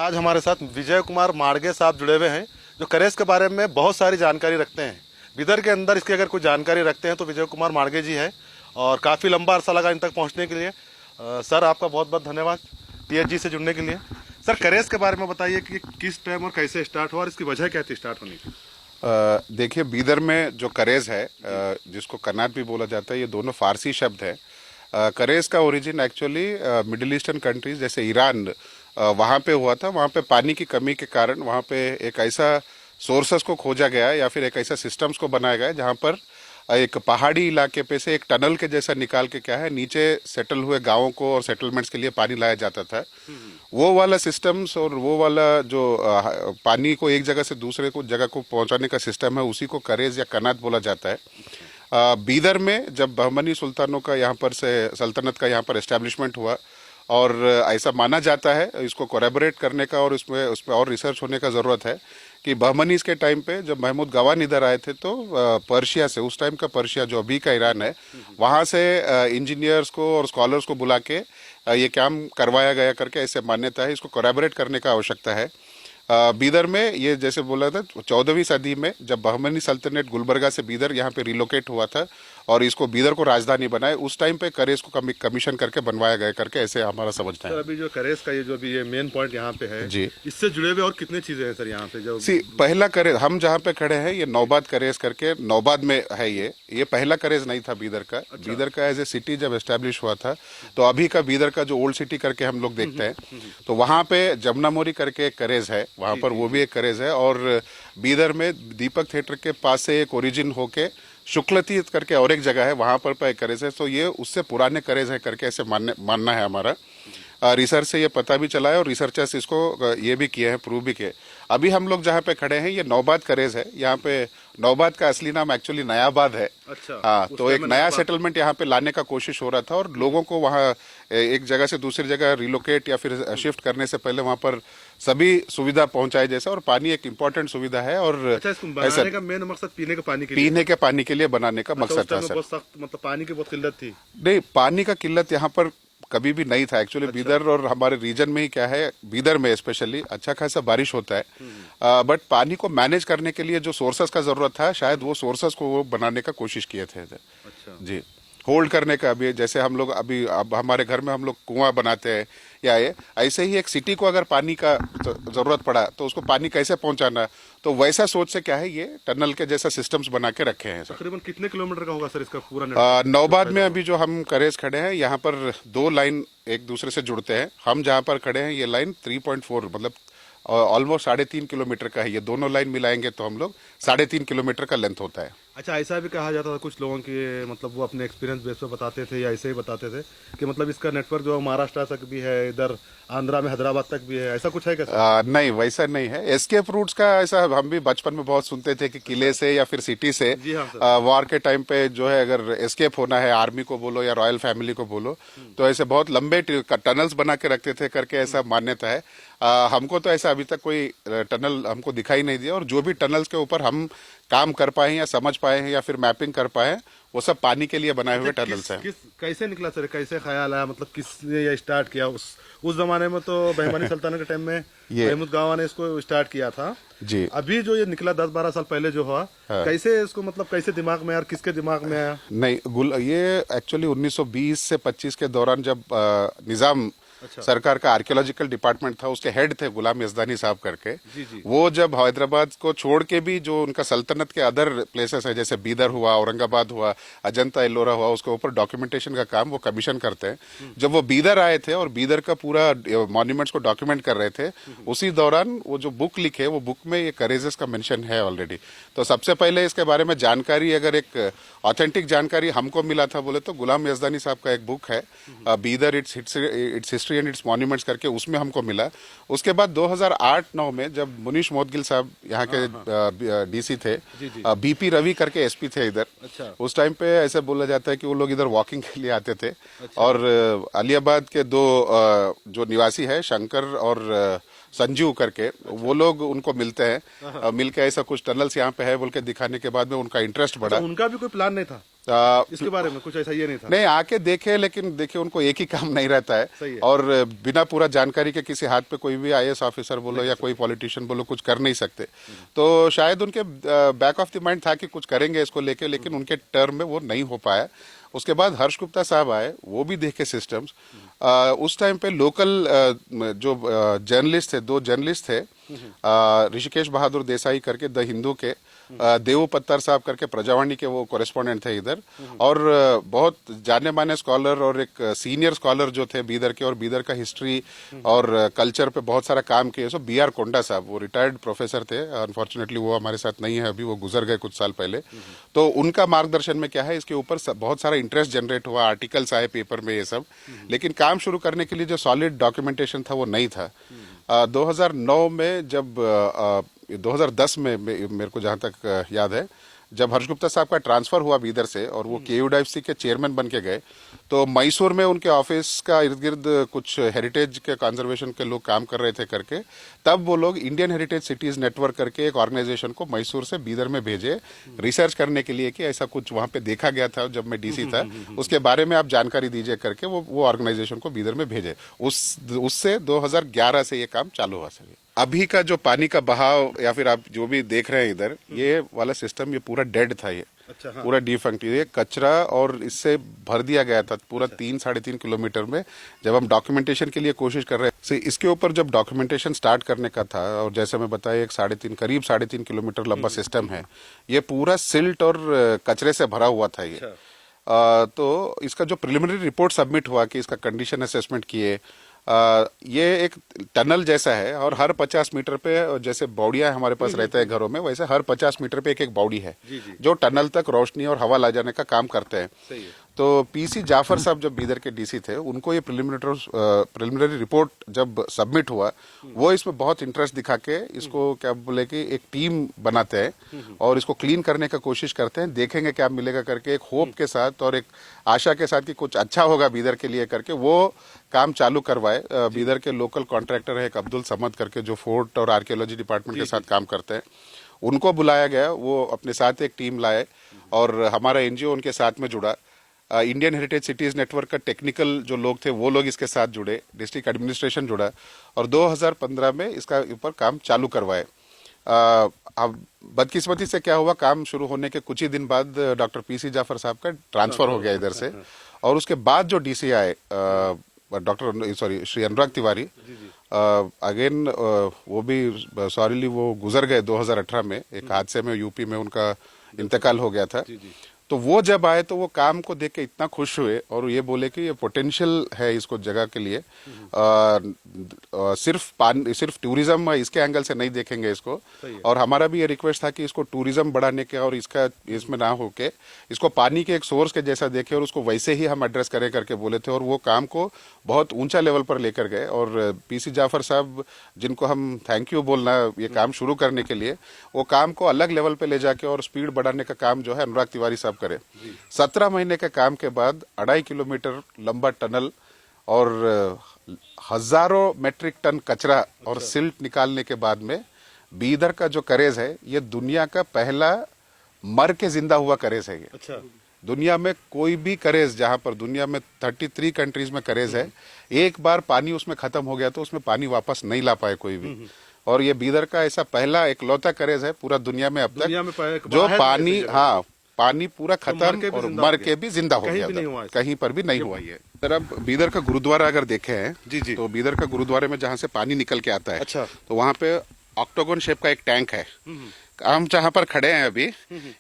आज हमारे साथ विजय कुमार माड़गे साहब जुड़े हुए हैं जो करेस के बारे में बहुत सारी जानकारी रखते हैं। बिदर के अंदर इसकी अगर कोई जानकारी रखते हैं तो विजय कुमार माड़गे जी है और काफ़ी लंबा अरसा लगा इन तक पहुंचने के लिए। सर आपका बहुत बहुत धन्यवाद THG से जुड़ने के लिए। सर करेस के बारे में बताइए कि किस टाइम और कैसे स्टार्ट हुआ और इसकी वजह क्या थी स्टार्ट होने की। देखिए, बीदर में जो करेज है, जिसको कन्नाट भी बोला जाता है, ये दोनों फारसी शब्द है। करेज का origin actually middle eastern countries जैसे ईरान, वहाँ पे हुआ था। वहाँ पे पानी की कमी के कारण वहाँ पे एक ऐसा सोर्सेस को खोजा गया या फिर एक ऐसा सिस्टम्स को बनाया गया जहाँ पर एक पहाड़ी इलाके पे से एक टनल के जैसा निकाल के क्या है नीचे सेटल हुए गांवों को और सेटलमेंट्स के लिए पानी लाया जाता था। वो वाला सिस्टम्स और वो वाला जो पानी को एक जगह से दूसरे को जगह को पहुंचाने का सिस्टम है, उसी को करेज या कनात बोला जाता है। बीदर में जब बहमनी सुल्तानों का यहाँ पर से सल्तनत का यहाँ पर एस्टेब्लिशमेंट हुआ और ऐसा माना जाता है, इसको कोरेबोरेट करने का और उसमें और रिसर्च होने का ज़रूरत है कि बहमनीस के टाइम पे जब महमूद गवान इधर आए थे तो पर्शिया से, उस टाइम का पर्शिया जो अभी का ईरान है, वहाँ से इंजीनियर्स को और स्कॉलर्स को बुला के ये काम करवाया गया करके ऐसे मान्यता है। इसको कोरेबोरेट करने का आवश्यकता है। बीदर में ये जैसे बोला था 14वीं सदी में जब बहमनी सल्तनत गुलबर्गा से बीदर यहाँ पे रिलोकेट हुआ था और इसको बीदर को राजधानी बनाए, उस टाइम पे करेस को कमीशन करके बनवाया गया करके ऐसे हमारा समझना है। सर अभी जो करेस का ये जो अभी ये मेन पॉइंट यहाँ पे है जी, इससे जुड़े हुए और कितने चीजें हैं सर यहाँ पे जो पहला करेज हम जहाँ पे खड़े हैं ये नौबाद करेज करके नौबाद में है। ये पहला करेज नहीं था बीदर का। अच्छा। बीदर का एज ए सिटी जब एस्टेब्लिश हुआ था तो अभी का बीदर का जो ओल्ड सिटी करके हम लोग देखते हैं तो वहाँ पे जमुना मोरी करके एक करेज है, वहाँ पर वो भी एक करेज है। और बीदर में दीपक थिएटर के पास से एक ओरिजिन होके शुक्लती करके और एक जगह है, वहां पर एक करेज है। तो ये उससे पुराने करेज है करके ऐसे मानना है हमारा। रिसर्च से ये पता भी चला है और रिसर्चर्स इसको ये भी किए हैं, प्रूव भी किए। अभी हम लोग जहाँ पे खड़े हैं ये नौबाद करेज है। यहाँ पे नौबाद का असली नाम एक्चुअली नयाबाद है। अच्छा। हाँ, तो एक नया सेटलमेंट यहाँ पे लाने का कोशिश हो रहा था और लोगों को वहाँ एक जगह से दूसरी जगह रिलोकेट या फिर शिफ्ट करने से पहले वहाँ पर सभी सुविधा पहुंचाए जैसा, और पानी एक इम्पोर्टेंट सुविधा है। और अच्छा, इसको बनाने का मेन मकसद पीने के पानी के लिए बनाने का मकसद था सर। बहुत सख्त मतलब पानी की बहुत किल्लत थी। नहीं, पानी का किल्लत यहाँ पर कभी भी नहीं था एक्चुअली। अच्छा। बीदर और हमारे रीजन में ही क्या है, बीदर में स्पेशली अच्छा खासा बारिश होता है, बट पानी को मैनेज करने के लिए जो सोर्सेस का जरूरत था, शायद वो सोर्सेस को वो बनाने का कोशिश किए थे। अच्छा। जी, होल्ड करने का भी, जैसे हम लोग अभी अब हमारे घर में हम लोग कुआं बनाते हैं या ये ऐसे ही एक सिटी को अगर पानी का जरूरत पड़ा तो उसको पानी कैसे पहुंचाना, तो वैसा सोच से क्या है ये टनल के जैसा सिस्टम्स बना के रखे हैं। तकरीबन कितने किलोमीटर का होगा सर इसका पूरा नौबाद में अभी जो हम करेज खड़े हैं यहाँ पर 2 लाइन एक दूसरे से जुड़ते हैं। हम जहाँ पर खड़े हैं ये लाइन 3.4 मतलब ऑलमोस्ट 3.5 किलोमीटर का है। ये दोनों लाइन मिलाएंगे तो हम लोग 3.5 किलोमीटर का लेंथ होता है। अच्छा, ऐसा भी कहा जाता था कुछ लोगों की, मतलब वो अपने एक्सपीरियंस बेस पे बताते थे या ऐसे ही बताते थे कि मतलब इसका नेटवर्क जो महाराष्ट्र तक भी है, इधर आंध्रा में हैदराबाद तक भी है, ऐसा कुछ है क्या? नहीं, वैसा नहीं है। एस्केप रूट्स का ऐसा हम भी बचपन में बहुत सुनते थे कि किले से या फिर सिटी से वॉर के टाइम पे जो है अगर एस्केप होना है, आर्मी को बोलो या रॉयल फैमिली को बोलो, तो ऐसे बहुत लंबे टनल्स बना के रखते थे करके ऐसा मान्यता है। हमको तो ऐसा अभी तक कोई टनल हमको दिखाई नहीं दिया, और जो भी टनल्स के ऊपर हम काम कर पाए हैं या समझ पाए हैं या फिर मैपिंग कर पाए हैं, वो सब पानी के लिए बनाए हुए टनल्स हैं। कैसे निकला सर, कैसे ख्याल आया, मतलब किसने ये स्टार्ट किया? उस जमाने में तो बहमनी सल्तनत के टाइम में महमूद गावा ने इसको स्टार्ट किया था जी। अभी जो ये निकला 10-12 साल पहले जो हुआ, कैसे इसको मतलब कैसे दिमाग में आया, किसके दिमाग में आया? नहीं, ये एक्चुअली 1920 से 25 के दौरान जब निजाम अच्छा। सरकार का आर्कियोलॉजिकल डिपार्टमेंट था, उसके हेड थे गुलाम यजदानी साहब करके। जी। वो जब हैदराबाद को छोड़ के भी जो उनका सल्तनत के अदर प्लेसेस है जैसे बीदर हुआ, औरंगाबाद हुआ, अजंता एलोरा हुआ, उसके ऊपर डॉक्यूमेंटेशन का काम वो कमीशन करते हैं। जब वो बीदर आए थे और बीदर का पूरा मॉन्यूमेंट्स को डॉक्यूमेंट कर रहे थे, उसी दौरान वो जो बुक लिखे, वो बुक में ये करेजेस का मेंशन है ऑलरेडी। तो सबसे पहले इसके बारे में जानकारी, अगर एक ऑथेंटिक जानकारी हमको मिला था बोले तो गुलाम यजदानी साहब का एक बुक है, Bidar it's history and it's monuments करके, उसमें हमको मिला। उसके बाद 2008-9 में जब मुनीश मोदगिल साहब यहाँ के डीसी थे, बीपी रवि करके एसपी थे इधर। अच्छा। उस टाइम पे ऐसे बोला जाता है कि वो लोग इधर वॉकिंग के लिए आते थे। अच्छा। और अलियाबाद के 2 जो निवासी है शंकर और संजीव करके, वो लोग उनको मिलते हैं, मिलके ऐसा कुछ टनल्स यहाँ पे है बोल के दिखाने के बाद में उनका इंटरेस्ट बढ़ा। उनका भी कोई प्लान नहीं था? इसके बारे में कुछ ऐसा ये नहीं था। नहीं, आके देखे, लेकिन देखिए उनको एक ही काम नहीं रहता सही है है। और बिना पूरा जानकारी के किसी हाथ पे कोई भी आईएएस ऑफिसर बोलो या कोई पॉलिटिशियन बोलो कुछ कर नहीं सकते। तो शायद उनके बैक ऑफ द माइंड था कि कुछ करेंगे इसको लेके, लेकिन उनके टर्म में वो नहीं हो पाया। उसके बाद हर्ष गुप्ता साहब आए, वो भी देखे सिस्टम्स। उस टाइम पे लोकल जो जर्नलिस्ट थे, 2 जर्नलिस्ट थे, ऋषिकेश बहादुर देसाई करके द हिंदू के, देवू पत्तर साहब करके प्रजावाणी के वो कॉरेस्पॉन्डेंट थे इधर, और बहुत जाने माने स्कॉलर और एक सीनियर स्कॉलर जो थे बीदर के, और बीदर का हिस्ट्री और कल्चर पे बहुत सारा काम किए। सो बी आर कोंडा साहब, वो रिटायर्ड प्रोफेसर थे, अनफॉर्चुनेटली वो हमारे साथ नहीं है अभी, वो गुजर गए कुछ साल पहले। तो उनका मार्गदर्शन में क्या है, इसके ऊपर बहुत सारा इंटरेस्ट जनरेट हुआ, आर्टिकल्स आए पेपर में ये सब, लेकिन काम शुरू करने के लिए जो सॉलिड डॉक्यूमेंटेशन था वो नहीं था। 2009 में जब 2010 में मेरे को जहां तक याद है, जब हर्ष गुप्ता साहब का ट्रांसफर हुआ बीदर से और वो KUDFC के चेयरमैन बन के गए, तो मैसूर में उनके ऑफिस का इर्द गिर्द कुछ हेरिटेज के कंजर्वेशन के लोग काम कर रहे थे करके, तब वो लोग इंडियन हेरिटेज सिटीज नेटवर्क करके एक ऑर्गेनाइजेशन को मैसूर से बीदर में भेजे रिसर्च करने के लिए कि ऐसा कुछ वहां पे देखा गया था जब मैं DC था, उसके बारे में आप जानकारी दीजिए करके वो ऑर्गेनाइजेशन को बीदर में भेजे। उससे 2011 से ये काम चालू हुआ सर। अभी का जो पानी का बहाव या फिर आप जो भी देख रहे हैं इधर, ये वाला सिस्टम ये पूरा डेड था, ये अच्छा, हाँ। पूरा डिफंक्ट, ये कचरा और इससे भर दिया गया था पूरा 3-3.5 किलोमीटर में। जब हम डॉक्यूमेंटेशन के लिए कोशिश कर रहे थे, इसके ऊपर जब डॉक्यूमेंटेशन स्टार्ट करने का था, और जैसे मैं बताया एक करीब 3.5 किलोमीटर लंबा सिस्टम है, ये पूरा सिल्ट और कचरे से भरा हुआ था ये। तो इसका जो प्रिलिमिनरी रिपोर्ट सबमिट हुआ कि इसका कंडीशन असेसमेंट किए, ये एक टनल जैसा है और हर 50 मीटर पे, जैसे बावड़िया हमारे पास रहता है घरों में, वैसे हर 50 मीटर पे एक बावड़ी है जो टनल तक रोशनी और हवा ला जाने का काम करते हैं। सही है। तो PC जाफर साहब जब बीदर के DC थे, उनको ये प्रिलिमिनरी रिपोर्ट जब सबमिट हुआ, वो इसमें बहुत इंटरेस्ट दिखा के इसको क्या बोले कि एक टीम बनाते हैं और इसको क्लीन करने का कोशिश करते हैं, देखेंगे क्या मिलेगा करके, एक होप के साथ और एक आशा के साथ कि कुछ अच्छा होगा बीदर के लिए करके वो काम चालू करवाए। बीदर के लोकल कॉन्ट्रैक्टर है एक अब्दुल समद करके, जो फोर्ट और आर्कियोलॉजी डिपार्टमेंट के साथ काम करते हैं, उनको बुलाया गया, वो अपने साथ एक टीम लाए और हमारा NGO उनके साथ में जुड़ा। इंडियन हेरिटेज सिटीज नेटवर्क का टेक्निकल जो लोग थे वो लोग इसके साथ जुड़े, डिस्ट्रिक्ट एडमिनिस्ट्रेशन जुड़ा और 2015 में इसका ऊपर काम चालू करवाए। अब बदकिस्मती से क्या हुआ, काम शुरू होने के कुछ ही दिन बाद डॉक्टर PC जाफर साहब का ट्रांसफर हो गया इधर से, और उसके बाद जो DC आए श्री अनुराग तिवारी, अगेन वो भी सॉरीली वो गुजर गए 2018 में, एक हादसे में UP में उनका इंतकाल हो गया था। तो वो जब आए तो वो काम को देख के इतना खुश हुए और ये बोले कि ये पोटेंशियल है इसको जगह के लिए, सिर्फ टूरिज्म इसके एंगल से नहीं देखेंगे इसको, और हमारा भी ये रिक्वेस्ट था कि इसको टूरिज्म बढ़ाने के और इसका इसमें ना होके इसको पानी के एक सोर्स के जैसा देखे और उसको वैसे ही हम एड्रेस करें करके बोले थे, और वो काम को बहुत ऊंचा लेवल पर लेकर गए। और PC जाफर साहब, जिनको हम थैंक यू बोलना ये काम शुरू करने के लिए, वो काम को अलग लेवल पे ले जाके और स्पीड बढ़ाने का काम जो है अनुराग तिवारी साहब करे। 17 महीने के काम के बाद 2.5 किलोमीटर लंबा टनल और हजारों मेट्रिक टन कचरा और सिल्ट निकालने के बाद में बीदर का जो करेज है, ये दुनिया का पहला मर के जिंदा हुआ करेज है ये। अच्छा। दुनिया में कोई भी करेज, जहां पर दुनिया में 33 कंट्रीज में करेज है, एक बार पानी उसमें खत्म हो गया तो उसमें पानी वापस नहीं ला पाए कोई भी, और ये बीदर का ऐसा पहला इकलौता करेज है पूरा दुनिया में अब तक जो पानी, हाँ, पानी पूरा खत्म और मर के भी जिंदा हो गया था, कहीं पर भी नहीं हुआ ये। सर अब बीदर का गुरुद्वारा अगर देखे हैं जी, तो बीदर का गुरुद्वारे में जहाँ से पानी निकल के आता है, अच्छा, तो वहाँ पे ऑक्टोगन शेप का एक टैंक है। हम जहाँ पर खड़े हैं अभी,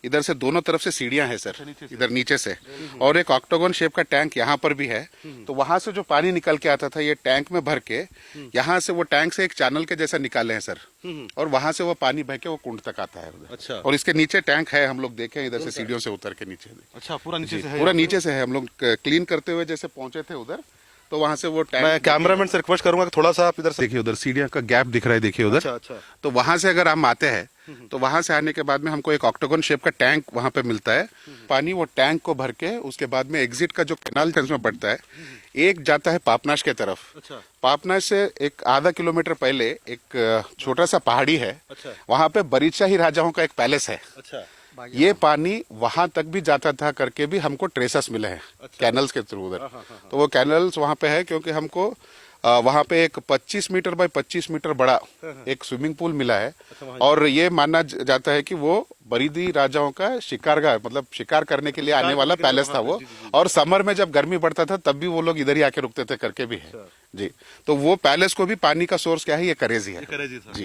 इधर से दोनों तरफ से सीढ़ियां हैं सर, इधर नीचे से, और एक ऑक्टोगन शेप का टैंक यहाँ पर भी है। तो वहां से जो पानी निकल के आता था ये टैंक में भर के, यहाँ से वो टैंक से एक चैनल के जैसा निकाले हैं सर, और वहां से वो पानी बह के वो कुंड तक आता है उधर। अच्छा। और इसके नीचे टैंक है, हम लोग देखे इधर से सीढ़ियों से उतर के नीचे। अच्छा, पूरा नीचे से है? पूरा नीचे से है। हम लोग क्लीन करते हुए जैसे पहुंचे थे उधर, तो वहां से वो टैंक, मैं कैमरामैन से रिक्वेस्ट करूंगा कि थोड़ा सा आप इधर से देखिए, उधर सीढ़ियां का गैप दिख रहा है, देखिए उधर। अच्छा। तो वहां से अगर हम आते हैं तो वहां से आने के बाद में हमको एक ऑक्टोगन शेप का टैंक वहां पे मिलता है। पानी वो टैंक को भर के उसके बाद में एग्जिट का जो कैनाल में बढ़ता है, एक जाता है पापनाश के तरफ। अच्छा। पापनाश से एक आधा किलोमीटर पहले एक छोटा सा पहाड़ी है, अच्छा। वहां पे बरीदशाही राजाओं का एक पैलेस है। अच्छा। ये पानी वहां तक भी जाता था करके भी हमको ट्रेसेस मिले हैं कैनल्स के थ्रू उधर। तो वो कैनल्स वहां पे है क्योंकि हमको वहां पे एक 25 मीटर बाय 25 मीटर बड़ा एक स्विमिंग पूल मिला है। और ये माना जाता है कि वो बरीदी राजाओं का शिकारगाह, मतलब शिकार करने के लिए आने वाला पैलेस था वो। और समर में जब गर्मी बढ़ता था तब भी वो लोग इधर ही आके रुकते थे करके भी है जी। तो वो पैलेस को भी पानी का सोर्स क्या है, ये करेज ही है करेजी था। जी।